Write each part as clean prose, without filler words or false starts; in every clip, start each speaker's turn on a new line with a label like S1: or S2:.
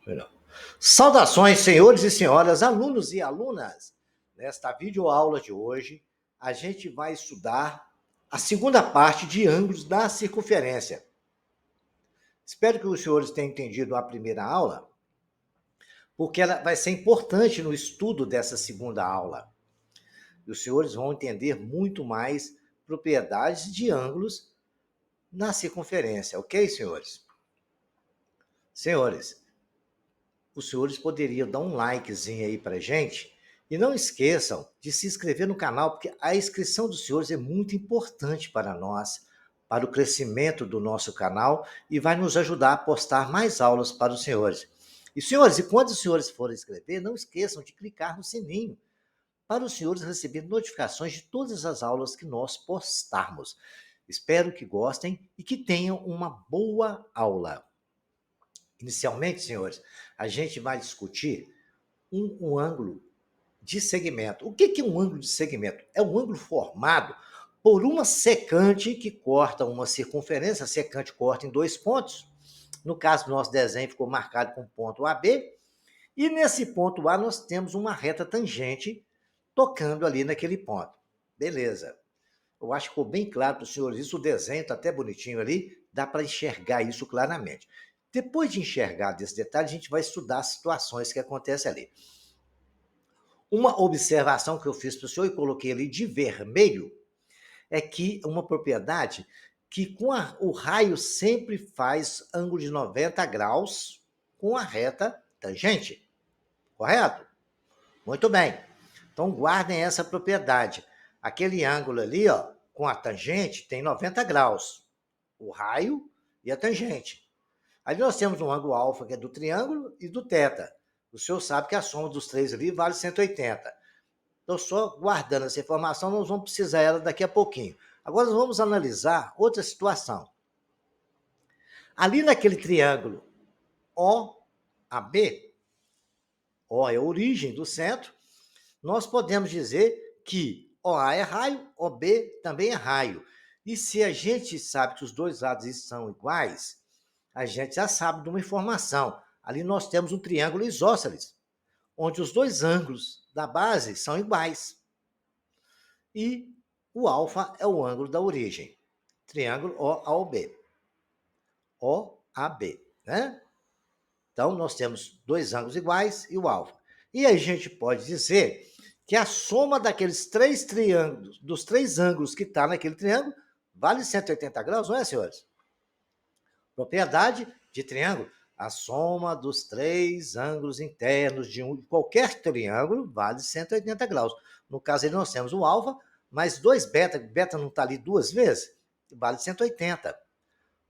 S1: Melhor. Saudações, senhores e senhoras, alunos e alunas. Nesta videoaula de hoje, a gente vai estudar a segunda parte de ângulos da circunferência. Espero que os senhores tenham entendido a primeira aula, porque ela vai ser importante no estudo dessa segunda aula. E os senhores vão entender muito mais propriedades de ângulos na circunferência, ok, senhores? Senhores, os senhores poderiam dar um likezinho aí pra gente e não esqueçam de se inscrever no canal, porque a inscrição dos senhores é muito importante para nós, para o crescimento do nosso canal e vai nos ajudar a postar mais aulas para os senhores. E senhores, e quando os senhores forem inscrever, não esqueçam de clicar no sininho para os senhores receberem notificações de todas as aulas que nós postarmos. Espero que gostem e que tenham uma boa aula. Inicialmente, senhores, a gente vai discutir um ângulo de segmento. O que é um ângulo de segmento? É um ângulo formado por uma secante que corta uma circunferência, a secante corta em dois pontos. No caso do nosso desenho, ficou marcado com ponto AB. E nesse ponto A, nós temos uma reta tangente tocando ali naquele ponto. Beleza. Eu acho que ficou bem claro para os senhores isso. O desenho está até bonitinho ali, dá para enxergar isso claramente. Depois de enxergar desse detalhe, a gente vai estudar as situações que acontecem ali. Uma observação que eu fiz para o senhor e coloquei ali de vermelho é que uma propriedade que com o raio sempre faz ângulo de 90 graus com a reta tangente. Correto? Muito bem. Então guardem essa propriedade. Aquele ângulo ali, ó, com a tangente tem 90 graus. O raio e a tangente. Aí nós temos um ângulo alfa, que é do triângulo, e do teta. O senhor sabe que a soma dos três ali vale 180. Então, só guardando essa informação, nós vamos precisar dela daqui a pouquinho. Agora, nós vamos analisar outra situação. Ali naquele triângulo OAB, O é a origem do centro, nós podemos dizer que OA é raio, OB também é raio. E se a gente sabe que os dois lados são iguais, a gente já sabe de uma informação. Ali nós temos um triângulo isósceles, onde os dois ângulos da base são iguais. E o alfa é o ângulo da origem. Triângulo OAB. OAB, né? Então, nós temos dois ângulos iguais e o alfa. E a gente pode dizer que a soma daqueles três triângulos, dos três ângulos que está naquele triângulo, vale 180 graus, não é, senhores? Propriedade de triângulo. A soma dos três ângulos internos de qualquer triângulo vale 180 graus. No caso, nós temos o alfa, mais 2 beta, beta não está ali duas vezes, vale 180.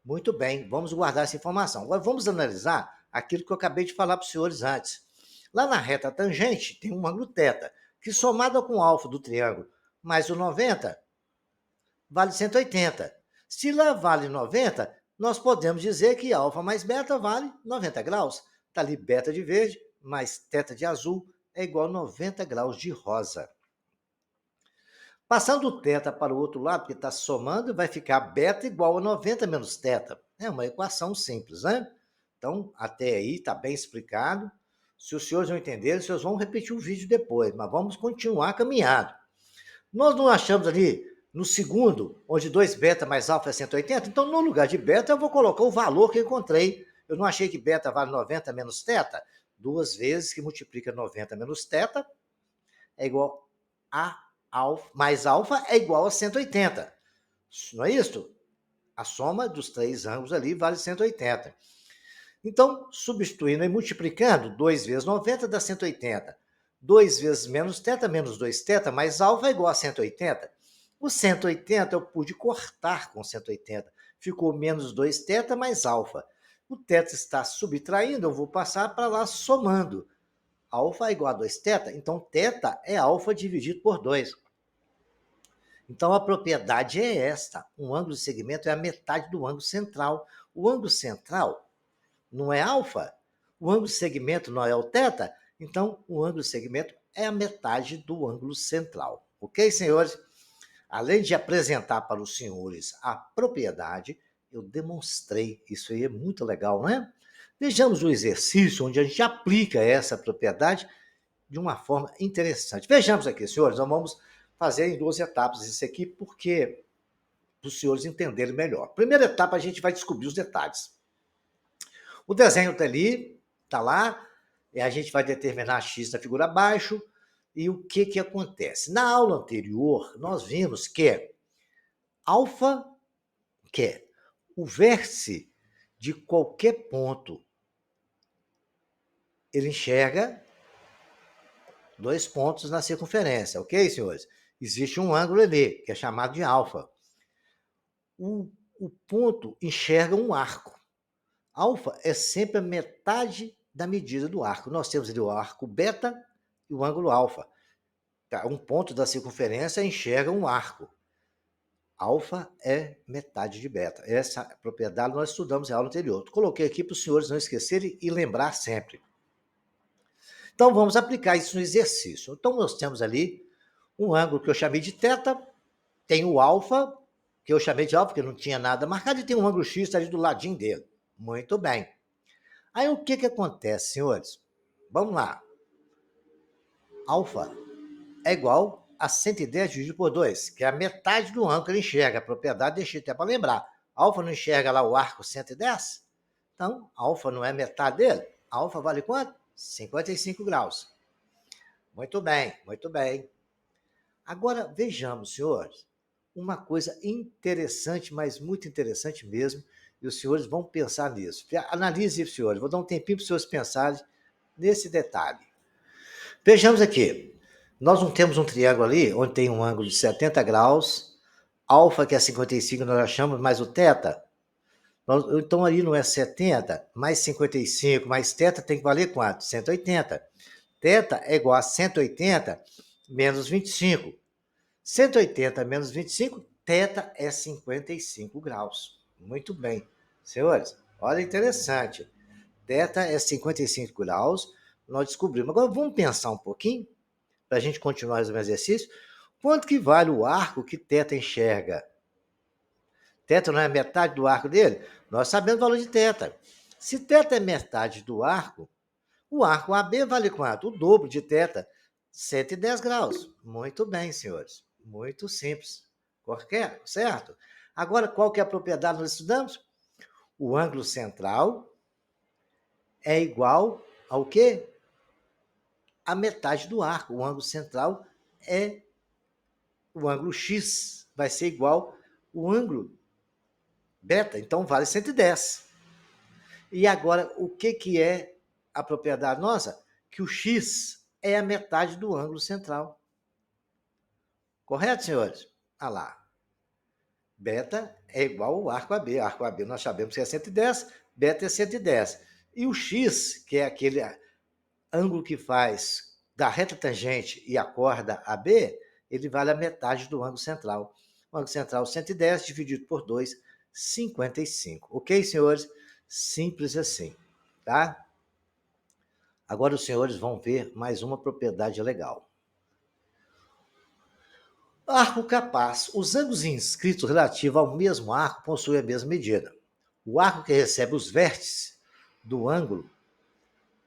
S1: Muito bem, vamos guardar essa informação. Agora vamos analisar aquilo que eu acabei de falar para os senhores antes. Lá na reta tangente tem um ângulo θ, que somado com o alfa do triângulo mais o 90, vale 180. Se lá vale 90, nós podemos dizer que alfa mais beta vale 90 graus. Está ali beta de verde mais θ de azul é igual a 90 graus de rosa. Passando o θ para o outro lado, porque está somando, vai ficar beta igual a 90 menos θ. É uma equação simples, né? Então, até aí está bem explicado. Se os senhores não entenderem, os senhores vão repetir o vídeo depois, mas vamos continuar caminhando. Nós não achamos ali no segundo, onde 2 beta mais alfa é 180, então no lugar de beta eu vou colocar o valor que eu encontrei. Eu não achei que beta vale 90 menos θ? Duas vezes que multiplica 90 menos θ é igual a alfa, mais alfa é igual a 180. Não é isso? A soma dos três ângulos ali vale 180. Então, substituindo e multiplicando, 2 vezes 90 dá 180. 2 vezes menos θ, menos 2θ, mais alfa é igual a 180. O 180 eu pude cortar com 180. Ficou menos 2θ mais alfa. O θ está subtraindo, eu vou passar para lá somando. Alfa é igual a 2θ, então θ é alfa dividido por 2. Então, a propriedade é esta. Um ângulo de segmento é a metade do ângulo central. O ângulo central não é alfa, o ângulo de segmento não é o θ, então o ângulo de segmento é a metade do ângulo central. Ok, senhores? Além de apresentar para os senhores a propriedade, eu demonstrei, isso aí é muito legal, não é? Vejamos um exercício onde a gente aplica essa propriedade de uma forma interessante. Vejamos aqui, senhores, nós vamos fazer em 2 etapas isso aqui, porque para os senhores entenderem melhor. Primeira etapa, a gente vai descobrir os detalhes. O desenho está ali, está lá, e a gente vai determinar x na figura abaixo, e o que acontece? Na aula anterior, nós vimos que alfa, que é o vértice de qualquer ponto, ele enxerga 2 pontos na circunferência, ok, senhores? Existe um ângulo ali, que é chamado de alfa. O ponto enxerga um arco. Alfa é sempre a metade da medida do arco. Nós temos ali o arco beta e o ângulo alfa. Um ponto da circunferência enxerga um arco. Alfa é metade de beta. Essa propriedade nós estudamos em aula anterior. Coloquei aqui para os senhores não esquecerem e lembrar sempre. Então, vamos aplicar isso no exercício. Então, nós temos ali um ângulo que eu chamei de θ, tem o alfa, que eu chamei de alfa, porque não tinha nada marcado, e tem um ângulo x ali do ladinho dele. Muito bem. Aí, o que acontece, senhores? Vamos lá. Alfa é igual a 110 dividido por 2, que é a metade do ângulo que ele enxerga. A propriedade, deixei até para lembrar. Alfa não enxerga lá o arco 110? Então, alfa não é metade dele? Alfa vale quanto? 55 graus. Muito bem, muito bem. Agora, vejamos, senhores, uma coisa interessante, mas muito interessante mesmo, e os senhores vão pensar nisso. Analise, senhores, vou dar um tempinho para os senhores pensarem nesse detalhe. Vejamos aqui, nós não temos um triângulo ali, onde tem um ângulo de 70 graus, alfa, que é 55, nós achamos, mais o θ. Então, ali não é 70, mais 55, mais θ tem que valer quanto? 180. Θ é igual a 180 menos 25. 180 menos 25, θ é 55 graus. Muito bem. Senhores, olha interessante. Θ é 55 graus, nós descobrimos. Agora, vamos pensar um pouquinho, para a gente continuar o exercício. Quanto que vale o arco que θ enxerga? Θ não é metade do arco dele? Nós sabemos o valor de θ. Se θ é metade do arco, o arco AB vale quanto? O dobro de θ, 110 graus. Muito bem, senhores. Muito simples. Qualquer, certo? Agora, qual que é a propriedade que nós estudamos? O ângulo central é igual ao quê? A metade do arco. O ângulo central é o ângulo X. Vai ser igual o ângulo beta. Então, vale 110. E agora, o que é a propriedade nossa? Que o X é a metade do ângulo central. Correto, senhores? Ah lá. Beta é igual ao arco AB. Arco AB nós sabemos que é 110, beta é 110. E o X, que é aquele ângulo que faz da reta tangente e a corda AB, ele vale a metade do ângulo central. O ângulo central 110 dividido por 2, 55. Ok, senhores? Simples assim, tá? Agora os senhores vão ver mais uma propriedade legal. Arco capaz. Os ângulos inscritos relativos ao mesmo arco possuem a mesma medida. O arco que recebe os vértices do ângulo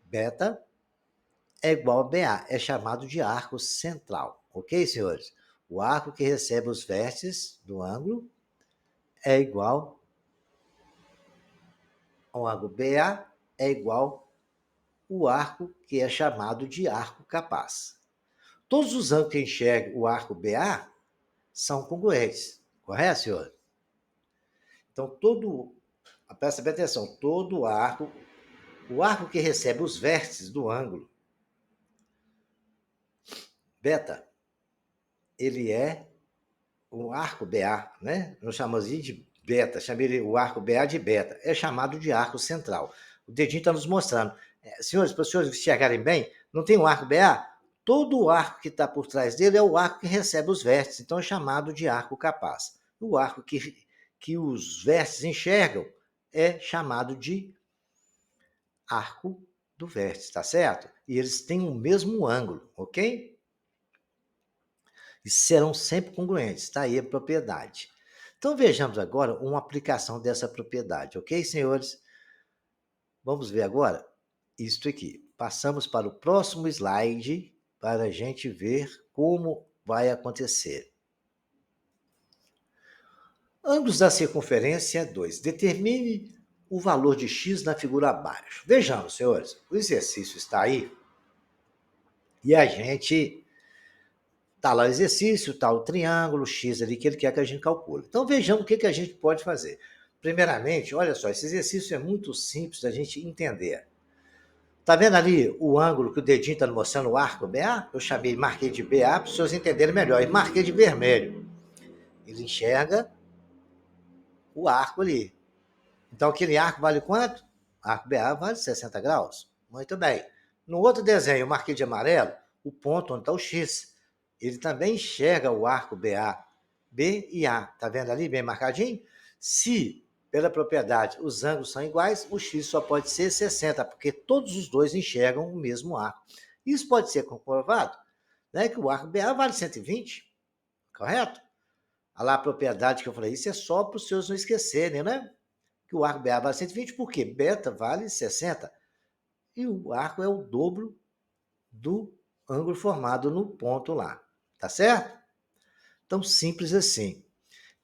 S1: beta é igual a BA, é chamado de arco central. Ok, senhores? O arco que recebe os vértices do ângulo é igual ao ângulo BA, é igual o arco que é chamado de arco capaz. Todos os ângulos que enxergam o arco BA são congruentes, correto, senhor? Então, presta bem atenção, todo arco, o arco que recebe os vértices do ângulo beta, ele é o arco BA, né? Nós chamamos de beta, chamei o arco BA de beta, é chamado de arco central. O dedinho está nos mostrando. Senhores, para os senhores enxergarem bem, não tem um arco BA? Todo o arco que está por trás dele é o arco que recebe os vértices, então é chamado de arco capaz. O arco que os vértices enxergam é chamado de arco do vértice, tá certo? E eles têm o mesmo ângulo, ok? E serão sempre congruentes, está aí a propriedade. Então vejamos agora uma aplicação dessa propriedade, ok, senhores? Vamos ver agora isto aqui. Passamos para o próximo slide para a gente ver como vai acontecer. Ângulos da circunferência 2. Determine o valor de x na figura abaixo. Vejamos, senhores, o exercício está aí e a gente está lá o exercício, está o triângulo x ali que ele quer que a gente calcule. Então vejamos o que a gente pode fazer. Primeiramente, olha só, esse exercício é muito simples da gente entender. Tá vendo ali o ângulo que o dedinho está mostrando, o arco BA? Eu chamei, marquei de BA para os senhores entenderem melhor. E marquei de vermelho. Ele enxerga o arco ali. Então, aquele arco vale quanto? Arco BA vale 60 graus. Muito bem. No outro desenho, eu marquei de amarelo o ponto onde está o X. Ele também enxerga o arco BA, B e A. Está vendo ali, bem marcadinho? Se, pela propriedade, os ângulos são iguais, o X só pode ser 60, porque todos os dois enxergam o mesmo arco. Isso pode ser comprovado, né, que o arco BA vale 120, correto? Olha lá a propriedade que eu falei, isso é só para os senhores não esquecerem, né? Que o arco BA vale 120, porque beta vale 60. E o arco é o dobro do ângulo formado no ponto lá. Tá certo? Tão simples assim.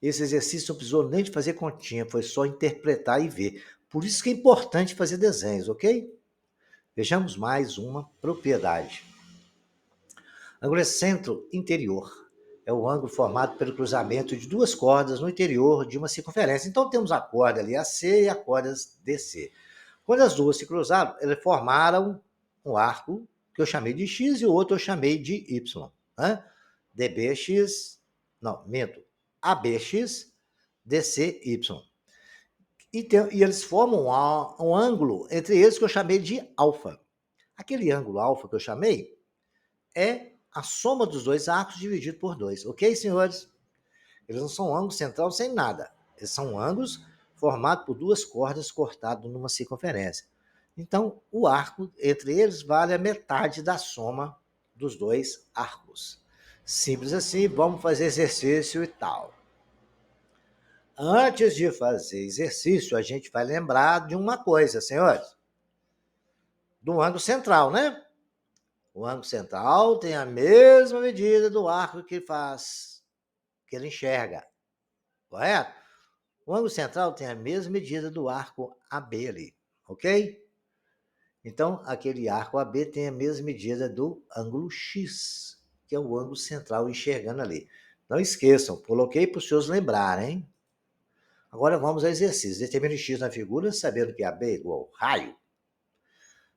S1: Esse exercício não precisou nem de fazer continha, foi só interpretar e ver. Por isso que é importante fazer desenhos, ok? Vejamos mais uma propriedade. Ângulo excêntrico interior. É o ângulo formado pelo cruzamento de duas cordas no interior de uma circunferência. Então temos a corda ali AC e a corda DC. Quando as duas se cruzaram, elas formaram um arco que eu chamei de X e o outro eu chamei de Y. Né? DBX, não, minto, ABX, DCY. E eles formam um ângulo entre eles que eu chamei de alfa. Aquele ângulo alfa que eu chamei é a soma dos dois arcos dividido por 2. Ok, senhores? Eles não são ângulos central sem nada. Eles são ângulos formados por duas cordas cortadas numa circunferência. Então, o arco entre eles vale a metade da soma dos dois arcos. Simples assim, vamos fazer exercício e tal. Antes de fazer exercício, a gente vai lembrar de uma coisa, senhores. Do ângulo central, né? O ângulo central tem a mesma medida do arco que faz, que ele enxerga. Correto? O ângulo central tem a mesma medida do arco AB ali, ok? Então, aquele arco AB tem a mesma medida do ângulo X, que é o ângulo central enxergando ali. Não esqueçam, coloquei para os senhores lembrarem, hein? Agora vamos ao exercício. Determine X na figura, sabendo que AB é igual a raio.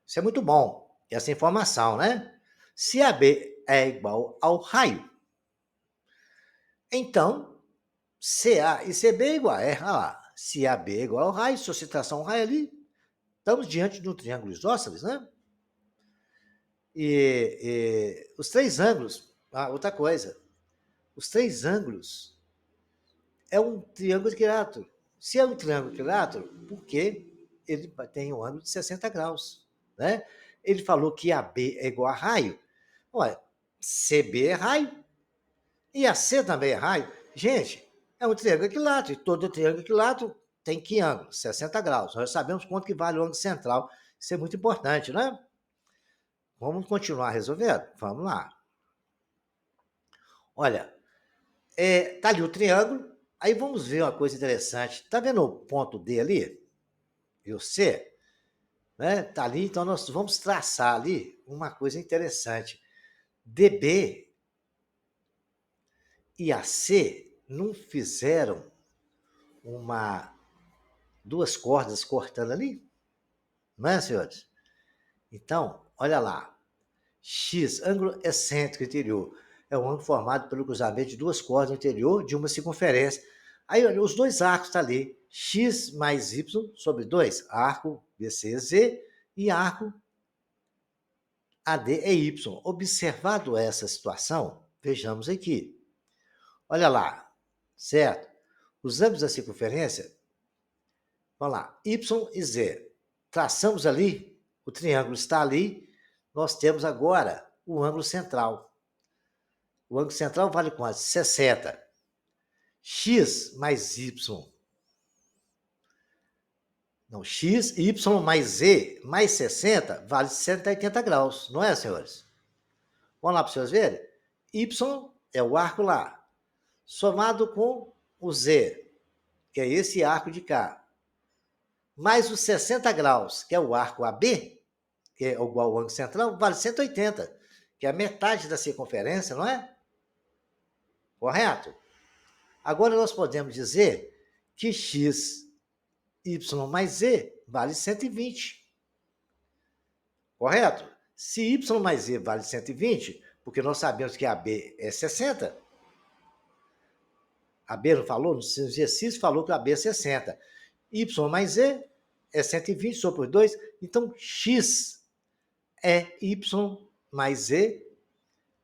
S1: Isso é muito bom, essa informação, né? Se AB é igual ao raio, então CA e CB é igual. Olha lá, se AB é igual ao raio, se você traçar um raio ali, estamos diante de um triângulo isósceles, né? E os três ângulos, outra coisa, os três ângulos é um triângulo equilátero. Se é um triângulo equilátero, por que ele tem um ângulo de 60 graus, né? Ele falou que AB é igual a raio. Olha, CB é raio e AC também é raio. Gente, é um triângulo equilátero e todo triângulo equilátero tem que ângulo? 60 graus. Nós sabemos quanto que vale o ângulo central. Isso é muito importante, né? Vamos continuar resolvendo? Vamos lá. Olha, tá ali o triângulo. Aí vamos ver uma coisa interessante. Tá vendo o ponto D ali? E o C? Né? Tá ali, então nós vamos traçar ali uma coisa interessante. DB e AC não fizeram duas cordas cortando ali? Não é, senhores? Então, olha lá. X, ângulo excêntrico interior, é um ângulo formado pelo cruzamento de duas cordas no interior de uma circunferência. Aí, olha, os dois arcos estão ali. X mais Y sobre 2, arco BCZ e arco AD é Y. Observado essa situação, vejamos aqui. Olha lá, certo? Os ângulos da circunferência, vamos lá, Y e Z. Traçamos ali, o triângulo está ali, nós temos agora o ângulo central. O ângulo central vale quanto? 60. X mais Y Não, x, y mais z mais 60 vale 180 graus, não é, senhores? Vamos lá para os senhores verem? Y é o arco lá, somado com o z, que é esse arco de cá, mais os 60 graus, que é o arco AB, que é igual ao ângulo central, vale 180, que é a metade da circunferência, não é? Correto? Agora nós podemos dizer que x, y mais z vale 120. Correto? Se y mais z vale 120, porque nós sabemos que AB é 60, AB não falou? No seu exercício falou que AB é 60. Y mais z é 120 sobre 2, então x é y mais z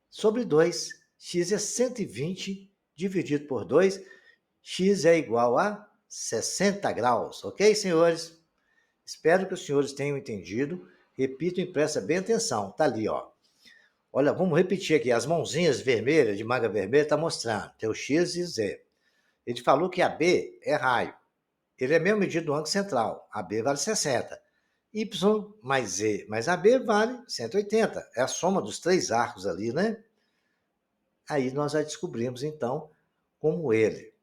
S1: sobre 2. X é 120 dividido por 2, x é igual a 60 graus, ok, senhores? Espero que os senhores tenham entendido. Repito e presta bem atenção. Tá ali, ó. Olha, vamos repetir aqui. As mãozinhas vermelhas, de manga vermelha, tá mostrando. Tem o X e o Z. Ele falou que AB é raio. Ele é mesmo medido do ângulo central. AB vale 60. Y mais Z mais AB vale 180. É a soma dos três arcos ali, né? Aí nós já descobrimos, então, como ele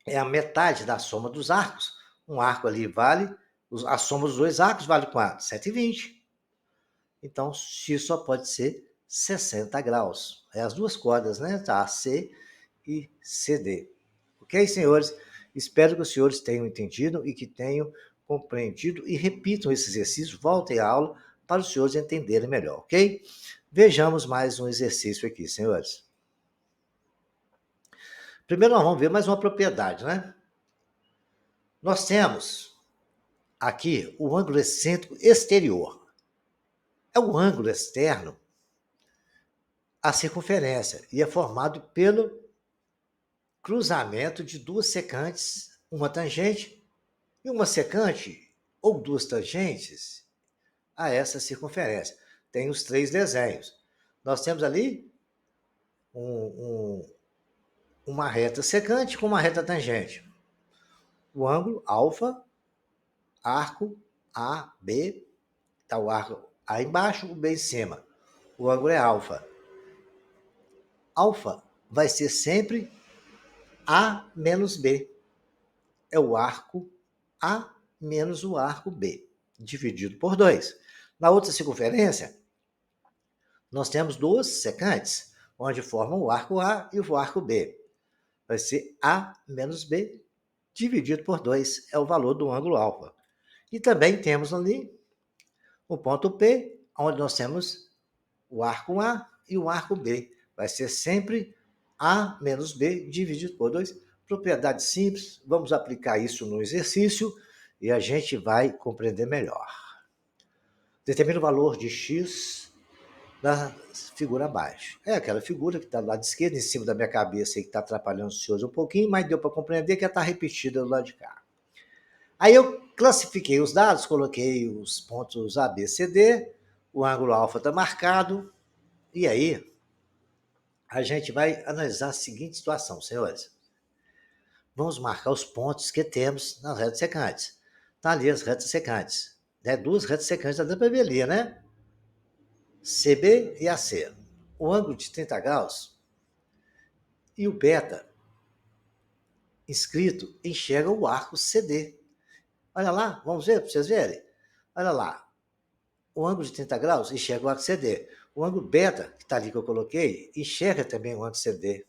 S1: é a metade da soma dos arcos. Um arco ali vale, a soma dos dois arcos vale quanto? 120. Então, x só pode ser 60 graus. É as duas cordas, né? Tá, C e CD. Ok, senhores? Espero que os senhores tenham entendido e que tenham compreendido e repitam esse exercício, voltem à aula para os senhores entenderem melhor, ok? Vejamos mais um exercício aqui, senhores. Primeiro nós vamos ver mais uma propriedade, né? Nós temos aqui o ângulo excêntrico exterior. É o ângulo externo à circunferência e é formado pelo cruzamento de duas secantes, uma tangente e uma secante, ou duas tangentes, a essa circunferência. Tem os três desenhos. Nós temos ali uma reta secante com uma reta tangente. O ângulo alfa, arco A, B, está o arco A embaixo, o B em cima. O ângulo é alfa. Alfa vai ser sempre A menos B. É o arco A menos o arco B, dividido por 2. Na outra circunferência, nós temos duas secantes, onde formam o arco A e o arco B. Vai ser A menos B, dividido por 2, é o valor do ângulo alfa. E também temos ali o ponto P, onde nós temos o arco A e o arco B. Vai ser sempre A menos B, dividido por 2. Propriedade simples, vamos aplicar isso no exercício e a gente vai compreender melhor. Determina o valor de x na figura abaixo. É aquela figura que está do lado esquerdo, em cima da minha cabeça, e que está atrapalhando os senhores um pouquinho, mas deu para compreender que ela está repetida do lado de cá. Aí eu classifiquei os dados, coloquei os pontos A, B, C, D, o ângulo alfa está marcado, e aí a gente vai analisar a seguinte situação, senhores. Vamos marcar os pontos que temos nas retas secantes. Tá ali as retas secantes. Né? Duas retas secantes, dá para ver ali, né? CB e AC. O ângulo de 30 graus e o beta inscrito enxerga o arco CD. Olha lá, vamos ver para vocês verem. Olha lá. O ângulo de 30 graus enxerga o arco CD. O ângulo beta, que está ali que eu coloquei, enxerga também o ângulo CD.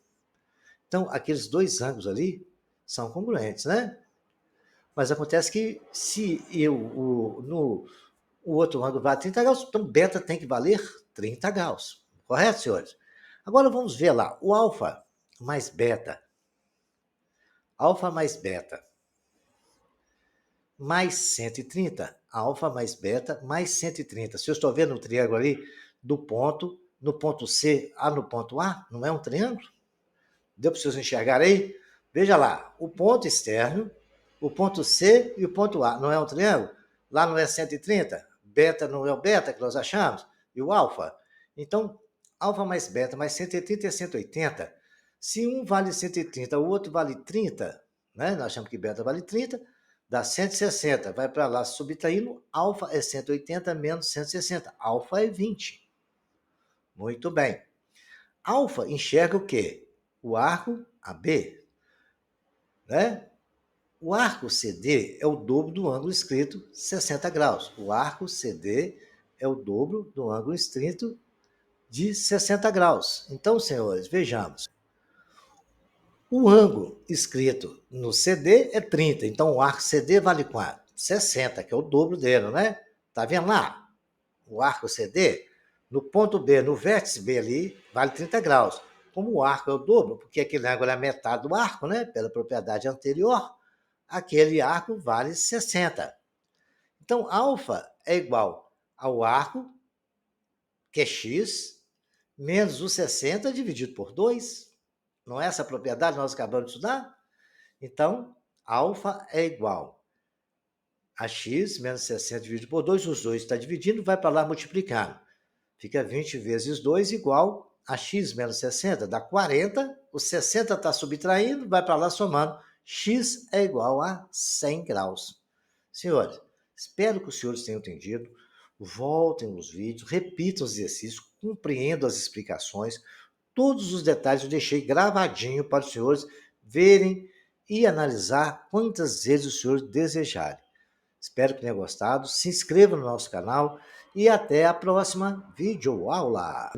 S1: Então, aqueles dois ângulos ali são congruentes, né? Mas acontece que se o outro ângulo vale 30 graus, então beta tem que valer 30 graus. Correto, senhores? Agora vamos ver lá. O alfa mais beta. Alfa mais beta. Mais 130. Alfa mais beta mais 130. Se eu estou vendo um triângulo ali do ponto, no ponto C a no ponto A, não é um triângulo? Deu para vocês enxergarem aí? Veja lá, o ponto externo, o ponto C e o ponto A. Não é um triângulo? Lá não é 130? Beta não é o beta que nós achamos? E o alfa? Então, alfa mais beta mais 130 é 180. Se um vale 130, o outro vale 30, né? Nós achamos que beta vale 30, dá 160, vai para lá subtraindo, alfa é 180 menos 160, alfa é 20. Muito bem. Alfa enxerga o quê? O arco AB, né? O arco CD é o dobro do ângulo escrito 60 graus. O arco CD é o dobro do ângulo escrito de 60 graus. Então, senhores, vejamos. O ângulo escrito no CD é 30, então o arco CD vale quanto? 60, que é o dobro dele, né? Tá vendo lá? O arco CD, no ponto B, no vértice B ali, vale 30 graus. Como o arco é o dobro, porque aquele ângulo é a metade do arco, né? Pela propriedade anterior, aquele arco vale 60. Então, alfa é igual ao arco, que é x, menos o 60 dividido por 2. Não é essa a propriedade que nós acabamos de estudar? Então, alfa é igual a x menos 60 dividido por 2. Os dois está dividindo, vai para lá multiplicando. Fica 20 vezes 2 igual a x menos 60, dá 40. O 60 está subtraindo, vai para lá somando. X é igual a 100 graus. Senhores, espero que os senhores tenham entendido. Voltem os vídeos, repitam os exercícios, compreendam as explicações. Todos os detalhes eu deixei gravadinho para os senhores verem e analisar quantas vezes os senhores desejarem. Espero que tenham gostado. Se inscreva no nosso canal e até a próxima videoaula.